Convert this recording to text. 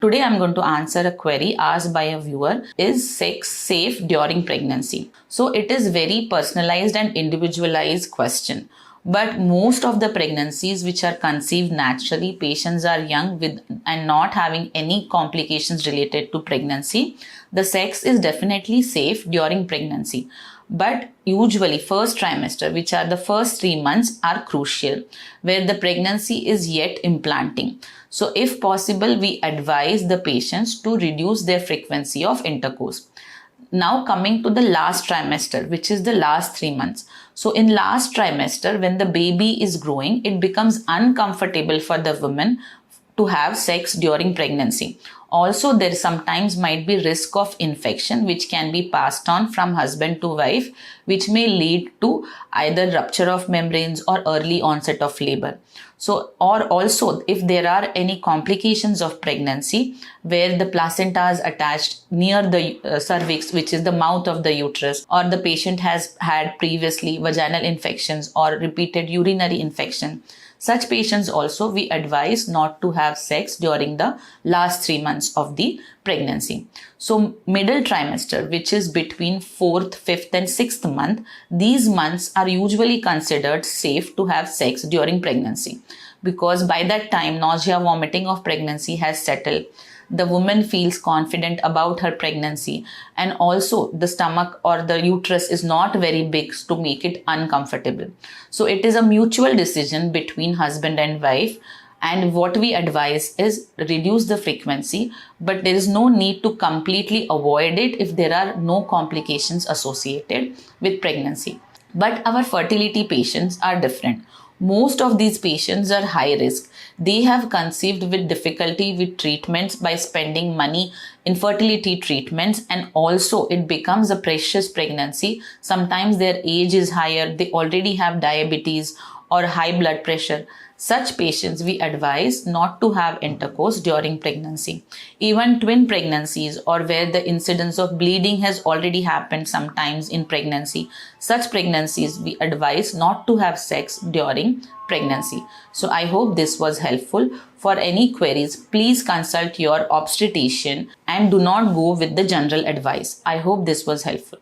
Today I'm going to answer a query asked by a viewer. Is sex safe during pregnancy? So it is very personalized and individualized question. But most of the pregnancies which are conceived naturally, patients are young with and not having any complications related to pregnancy. The sex is definitely safe during pregnancy. But usually first trimester, which are the first 3 months, are crucial, where the pregnancy is yet implanting. So if possible, we advise the patients to reduce their frequency of intercourse. Now coming to the last trimester, which is the last 3 months. So in last trimester, when the baby is growing, it becomes uncomfortable for the woman to have sex during pregnancy. Also, there sometimes might be risk of infection which can be passed on from husband to wife, which may lead to either rupture of membranes or early onset of labor. So, or also if there are any complications of pregnancy where the placenta is attached near the cervix, which is the mouth of the uterus, or the patient has had previously vaginal infections or repeated urinary infection, such patients also we advise not to have sex during the last 3 months of the pregnancy. So middle trimester, which is between 4th, 5th and 6th month, these months are usually considered safe to have sex during pregnancy because by that time nausea, vomiting of pregnancy has settled. The woman feels confident about her pregnancy, and also the stomach or the uterus is not very big to make it uncomfortable. So it is a mutual decision between husband and wife, and what we advise is reduce the frequency, but there is no need to completely avoid it if there are no complications associated with pregnancy. But our fertility patients are different. Most of these patients are high risk. They have conceived with difficulty with treatments by spending money in fertility treatments, and also it becomes a precious pregnancy. Sometimes their age is higher, they already have diabetes or high blood pressure. Such patients we advise not to have intercourse during pregnancy. Even twin pregnancies or where the incidence of bleeding has already happened sometimes in pregnancy, such pregnancies we advise not to have sex during pregnancy. So I hope this was helpful. For any queries, please consult your obstetrician and do not go with the general advice. I hope this was helpful.